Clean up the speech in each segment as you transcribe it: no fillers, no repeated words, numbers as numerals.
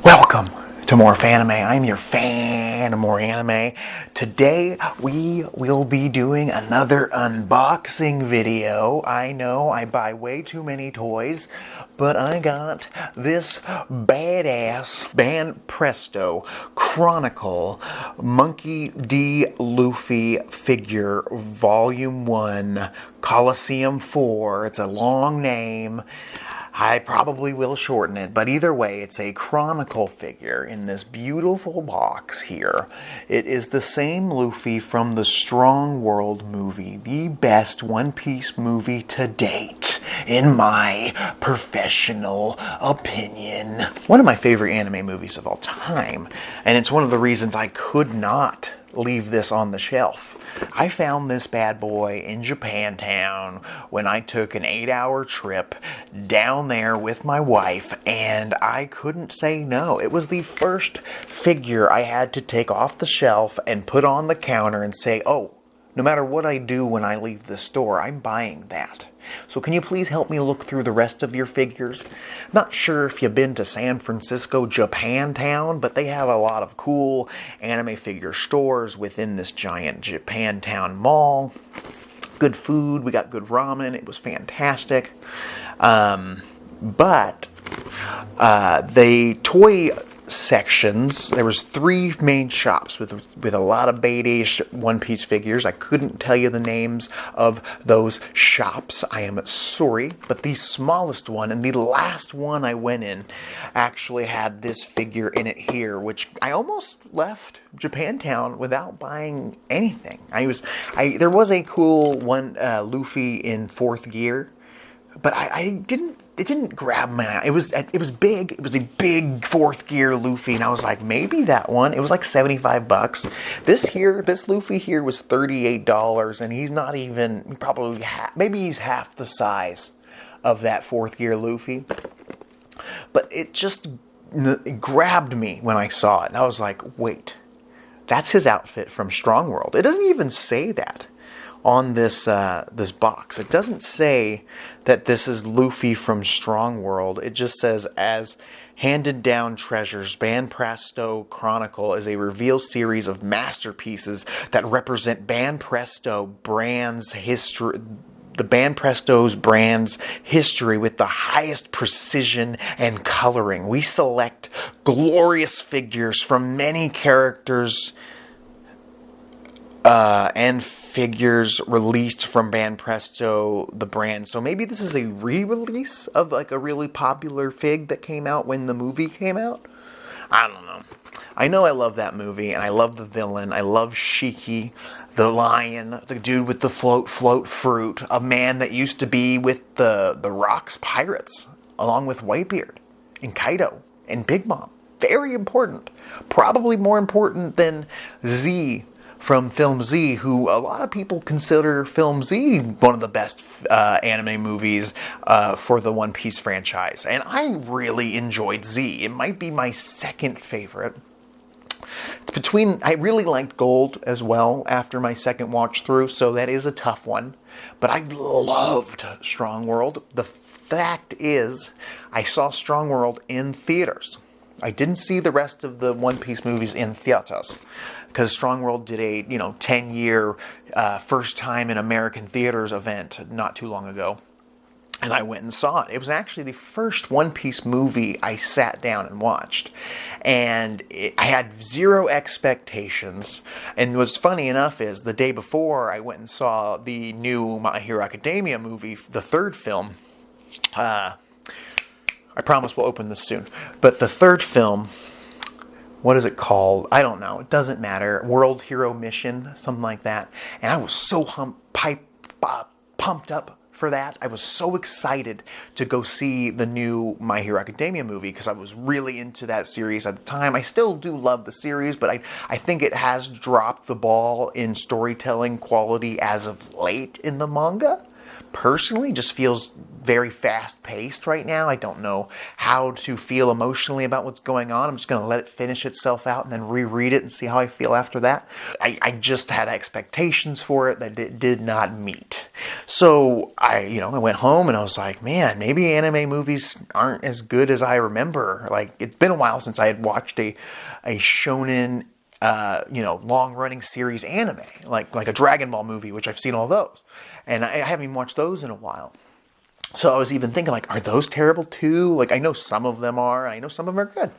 Welcome to More Fanime. I'm your fan of more anime. Today we will be doing another unboxing video. I know I buy way too many toys, but I got this badass Banpresto Chronicle Monkey D. Luffy figure, Volume 1, Colosseum 4. It's a long name. I probably will shorten it, but either way, it's a Chronicle figure in this beautiful box here. It is the same Luffy from the Strong World movie, the best One Piece movie to date, in my professional opinion. One of my favorite anime movies of all time, and it's one of the reasons I could not leave this on the shelf. I found this bad boy in Japantown when I took an 8-hour trip down there with my wife, and I couldn't say no. It was the first figure I had to take off the shelf and put on the counter and say, oh, no matter what I do when I leave the store, I'm buying that. So can you please help me look through the rest of your figures? Not sure if you've been to San Francisco, Japantown, but they have a lot of cool anime figure stores within this giant Japantown mall. Good food, we got good ramen, it was fantastic. But the toy sections, there was 3 main shops with a lot of beige One Piece figures. I couldn't tell you the names of those shops. I am sorry, but the smallest one and the last one I went in actually had this figure in it here, which I almost left Japantown without buying anything. There was a cool one, Luffy in 4th gear, but it didn't grab my eye. It was big. It was a big 4th gear Luffy, and I was like, maybe that one. It was like $75. This Luffy here was $38, and he's not even probably maybe he's half the size of that 4th gear Luffy. But it just grabbed me when I saw it, and I was like, wait, that's his outfit from Strong World. It doesn't even say that on this box. It doesn't say that this is Luffy from Strong World. It just says, as handed down treasures, Banpresto Chronicle is a reveal series of masterpieces that represent Banpresto brand's history. The Banpresto's brand's history with the highest precision and coloring. We select glorious figures from many characters and figures released from Banpresto, the brand. So maybe this is a re-release of like a really popular fig that came out when the movie came out? I don't know. I know I love that movie, and I love the villain. I love Shiki, the lion, the dude with the float fruit, a man that used to be with the Rock's pirates, along with Whitebeard, and Kaido, and Big Mom. Very important. Probably more important than Z from Film Z, who a lot of people consider Film Z one of the best anime movies for the One Piece franchise. And I really enjoyed Z. It might be my second favorite. I really liked Gold as well after my second watch through, so that is a tough one. But I loved Strong World. The fact is, I saw Strong World in theaters. I didn't see the rest of the One Piece movies in theaters, because Strong World did a 10-year first time in American theaters event not too long ago, and I went and saw it. It was actually the first One Piece movie I sat down and watched, and I had zero expectations. And what's funny enough is the day before I went and saw the new My Hero Academia movie, the 3rd film. I promise we'll open this soon. But the 3rd film, what is it called? I don't know. It doesn't matter. World Hero Mission, something like that. And I was so pumped up for that. I was so excited to go see the new My Hero Academia movie because I was really into that series at the time. I still do love the series, but I think it has dropped the ball in storytelling quality as of late in the manga. personally just feels very fast-paced right now. I don't know how to feel emotionally about what's going on. I'm just going to let it finish itself out and then reread it and see how I feel after that. I just had expectations for it that it did not meet. So I went home and I was like, man, maybe anime movies aren't as good as I remember. Like, it's been a while since I had watched a shonen long-running series anime, like a Dragon Ball movie, which I've seen all those. And I haven't even watched those in a while. So I was even thinking, like, are those terrible too? Like, I know some of them are, and I know some of them are good.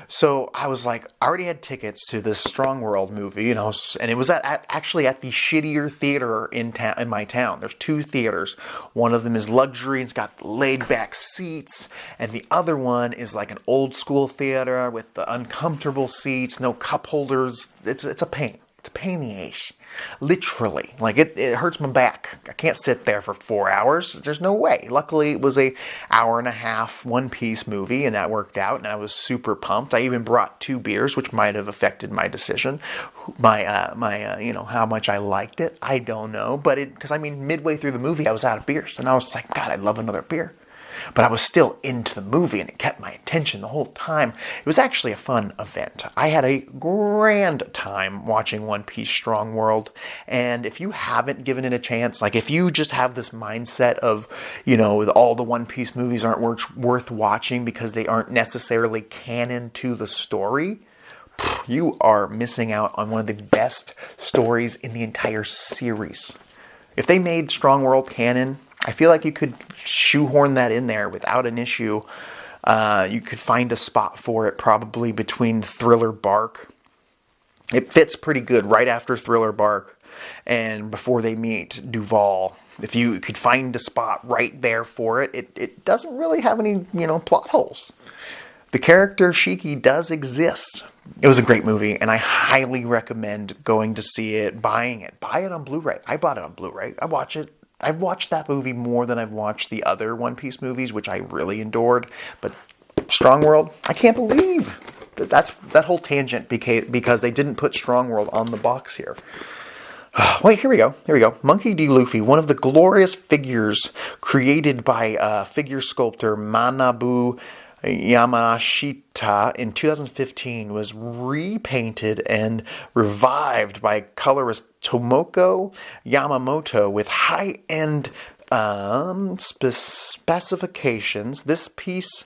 So I was like, I already had tickets to this Strong World movie, and it was actually at the shittier theater in my town. There's 2 theaters. One of them is luxury, it's got laid back seats, and the other one is like an old school theater with the uncomfortable seats, no cup holders. It's a pain. It's a pain in the ass. Literally. Like, it hurts my back. I can't sit there for 4 hours. There's no way. Luckily, it was a hour and a half One Piece movie, and that worked out, and I was super pumped. I even brought 2 beers, which might have affected my decision. How much I liked it, I don't know. But because midway through the movie, I was out of beers, and I was like, God, I'd love another beer. But I was still into the movie, and it kept my attention the whole time. It was actually a fun event. I had a grand time watching One Piece Strong World, and if you haven't given it a chance, like if you just have this mindset of, all the One Piece movies aren't worth watching because they aren't necessarily canon to the story, you are missing out on one of the best stories in the entire series. If they made Strong World canon, I feel like you could shoehorn that in there without an issue. You could find a spot for it probably between Thriller Bark. It fits pretty good right after Thriller Bark and before they meet Duval. If you could find a spot right there for it, it doesn't really have any, plot holes. The character Shiki does exist. It was a great movie, and I highly recommend going to see it, buying it. Buy it on Blu-ray. I bought it on Blu-ray. I watch it. I've watched that movie more than I've watched the other One Piece movies, which I really adored. But Strong World, I can't believe that whole tangent because they didn't put Strong World on the box here. Wait, here we go. Monkey D. Luffy, one of the glorious figures created by figure sculptor Manabu Yamashita in 2015, was repainted and revived by colorist Tomoko Yamamoto with high-end specifications. This piece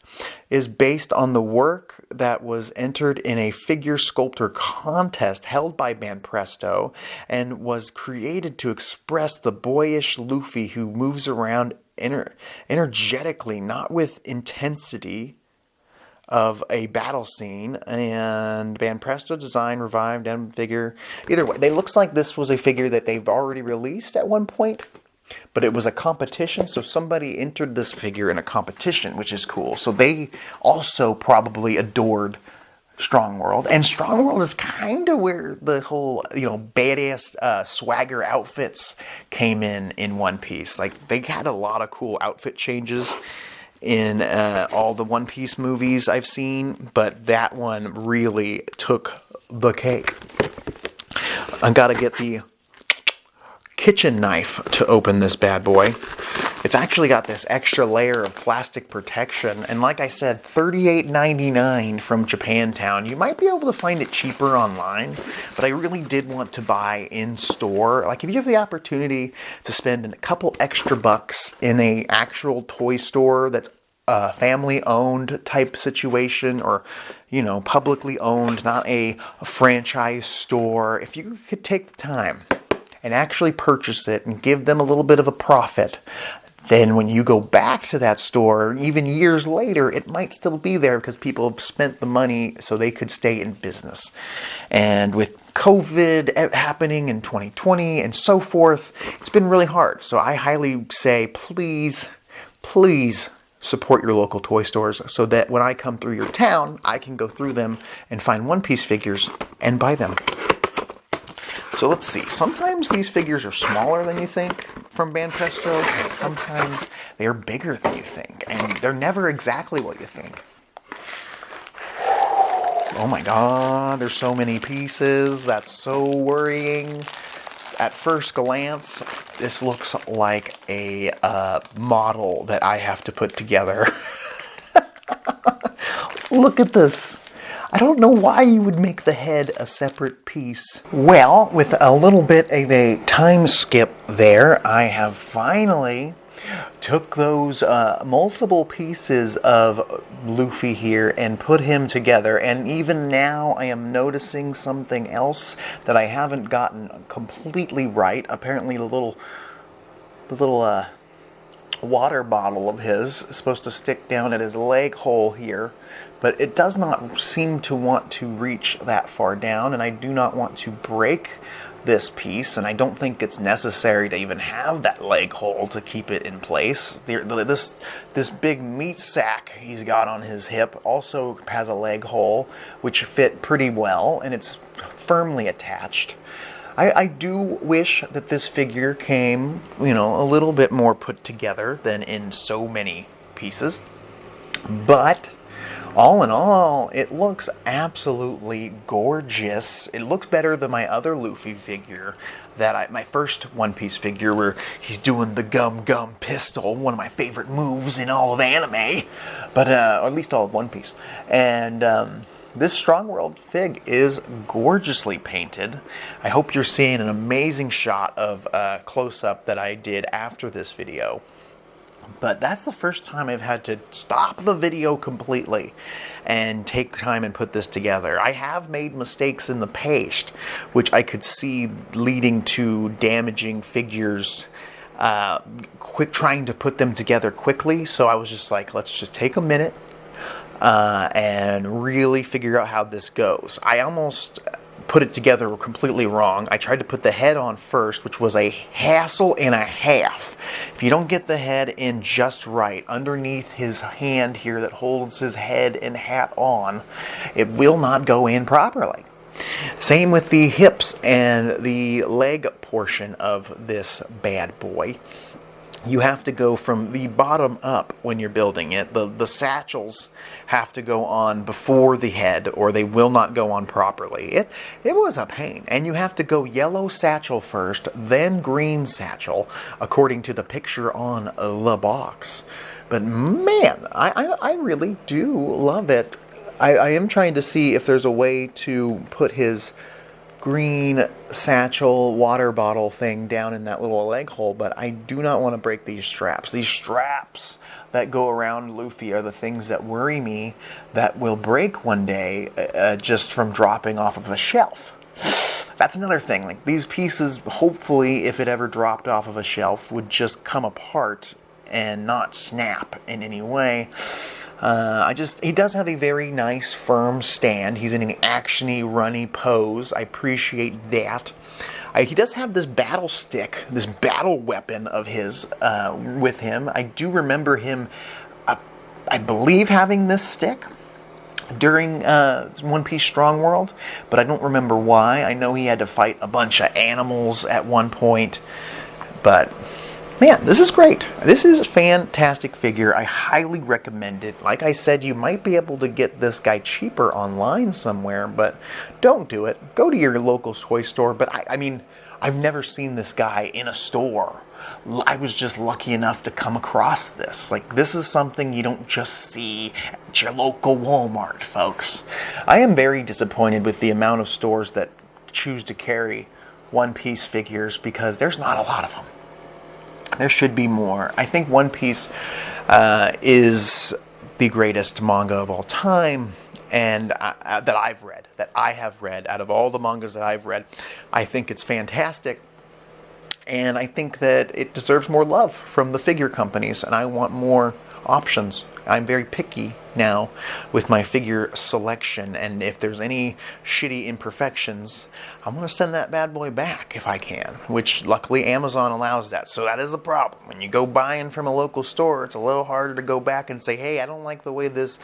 is based on the work that was entered in a figure sculptor contest held by Banpresto and was created to express the boyish Luffy who moves around energetically, not with intensity of a battle scene. And Banpresto design revived and figure. Either way, it looks like this was a figure that they've already released at one point, but it was a competition, so somebody entered this figure in a competition, which is cool. So they also probably adored Strong World, and Strong World is kind of where the whole badass swagger outfits came in One Piece. Like, they had a lot of cool outfit changes in all the One Piece movies I've seen, but that one really took the cake. I gotta get the kitchen knife to open this bad boy. It's actually got this extra layer of plastic protection, and like I said, $38.99 from Japantown. You might be able to find it cheaper online, but I really did want to buy in store. Like, if you have the opportunity to spend a couple extra bucks in a actual toy store that's a family-owned type situation, or publicly owned, not a franchise store, if you could take the time and actually purchase it and give them a little bit of a profit, then when you go back to that store, even years later, it might still be there because people have spent the money so they could stay in business. And with COVID happening in 2020 and so forth, it's been really hard. So I highly say, please support your local toy stores so that when I come through your town, I can go through them and find One Piece figures and buy them. So let's see. Sometimes these figures are smaller than you think from Banpresto, and sometimes they are bigger than you think, and they're never exactly what you think. Oh my god, there's so many pieces. That's so worrying. at first glance, this looks like a model that I have to put together. Look at this. I don't know why you would make the head a separate piece. Well, with a little bit of a time skip there, I have finally took those multiple pieces of Luffy here and put him together. And even now I am noticing something else that I haven't gotten completely right. Apparently the little water bottle of his is supposed to stick down at his leg hole here, but it does not seem to want to reach that far down, and I do not want to break this piece, and I don't think it's necessary to even have that leg hole to keep it in place. This big meat sack he's got on his hip also has a leg hole, which fit pretty well, and it's firmly attached. I do wish that this figure came, you know, a little bit more put together than in so many pieces. But all in all, it looks absolutely gorgeous. It looks better than my other Luffy figure, my first One Piece figure where he's doing the gum pistol, one of my favorite moves in all of anime, but or at least all of One Piece. And this Strong World fig is gorgeously painted. I hope you're seeing an amazing shot of close-up that I did after this video. But that's the first time I've had to stop the video completely and take time and put this together. I have made mistakes in the past, which I could see leading to damaging figures, trying to put them together quickly. So I was just like, let's just take a minute and really figure out how this goes. I almost put it together completely wrong. I tried to put the head on first, which was a hassle and a half. If you don't get the head in just right, underneath his hand here that holds his head and hat on, it will not go in properly. Same with the hips and the leg portion of this bad boy. You have to go from the bottom up when you're building it. The satchels have to go on before the head or they will not go on properly. It was a pain. And you have to go yellow satchel first, then green satchel, according to the picture on the box. But man, I really do love it. I am trying to see if there's a way to put his green satchel water bottle thing down in that little leg hole, but I do not want to break these straps. These straps that go around Luffy are the things that worry me that will break one day just from dropping off of a shelf. That's another thing. Like these pieces, hopefully, if it ever dropped off of a shelf, would just come apart and not snap in any way. He does have a very nice firm stand. He's in an actiony, runny pose. I appreciate that. He does have this battle stick, this battle weapon of his with him. I do remember him, I believe, having this stick during One Piece Strong World, but I don't remember why. I know he had to fight a bunch of animals at one point, but man, this is great. This is a fantastic figure. I highly recommend it. Like I said, you might be able to get this guy cheaper online somewhere, but don't do it. Go to your local toy store. But I mean, I've never seen this guy in a store. I was just lucky enough to come across this. Like, this is something you don't just see at your local Walmart, folks. I am very disappointed with the amount of stores that choose to carry One Piece figures because there's not a lot of them. There should be more. I think One Piece is the greatest manga of all time, and that I have read. Out of all the mangas that I've read, I think it's fantastic, and I think that it deserves more love from the figure companies, and I want more options. I'm very picky now with my figure selection, and if there's any shitty imperfections, I'm going to send that bad boy back if I can, which luckily Amazon allows that. So that is a problem. When you go buying from a local store, it's a little harder to go back and say, hey, I don't like the way this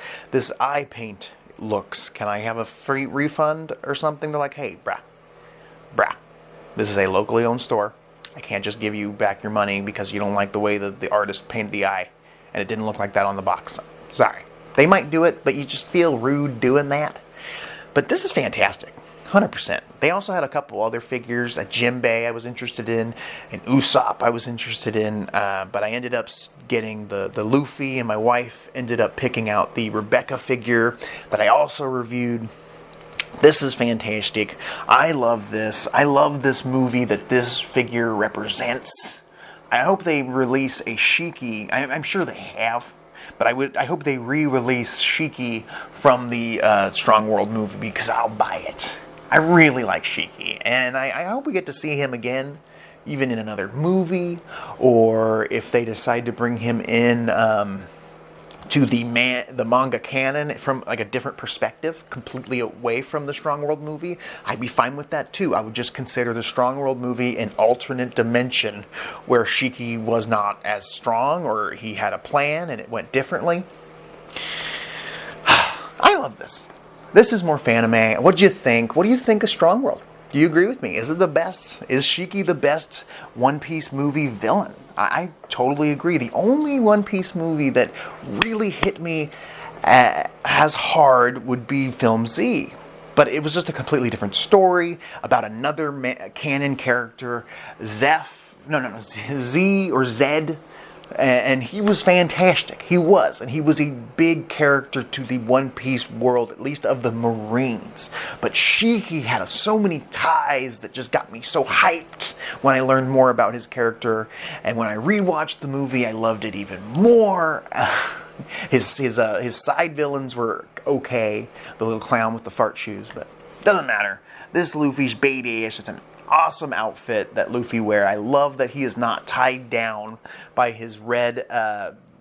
eye paint looks. Can I have a free refund or something? They're like, hey, brah, this is a locally owned store. I can't just give you back your money because you don't like the way that the artist painted the eye and it didn't look like that on the box. Sorry. They might do it, but you just feel rude doing that. But this is fantastic. 100%. They also had a couple other figures, a Jimbei I was interested in, an Usopp I was interested in, but I ended up getting the Luffy, and my wife ended up picking out the Rebecca figure that I also reviewed. This is fantastic. I love this. I love this movie that this figure represents. I hope they release a Shiki. I'm sure they have. But I hope they re-release Shiki from the Strong World movie, because I'll buy it. I really like Shiki, and I hope we get to see him again, even in another movie, or if they decide to bring him in to the manga canon from like a different perspective, completely away from the Strong World movie, I'd be fine with that too. I would just consider the Strong World movie an alternate dimension where Shiki was not as strong, or he had a plan and it went differently. I love this. This is more fanime. What do you think? What do you think of Strong World? Do you agree with me? Is it the best? Is Shiki the best One Piece movie villain? I totally agree. The only One Piece movie that really hit me as hard would be Film Z. But it was just a completely different story about another canon character, Z or Zed. And he was fantastic. He was. And he was a big character to the One Piece world, at least of the Marines. But Shiki had so many ties that just got me so hyped when I learned more about his character. And when I rewatched the movie, I loved it even more. His side villains were okay. The little clown with the fart shoes, but doesn't matter. This Luffy's badass. It's an awesome outfit that Luffy wear. I love that he is not tied down by his red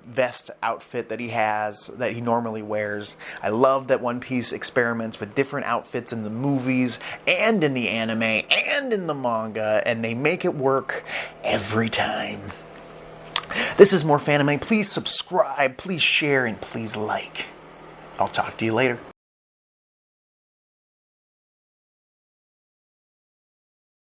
vest outfit that he has, that he normally wears. I love that One Piece experiments with different outfits in the movies and in the anime and in the manga, and they make it work every time. This is more Fanime. Please subscribe, please share, and please like. I'll talk to you later.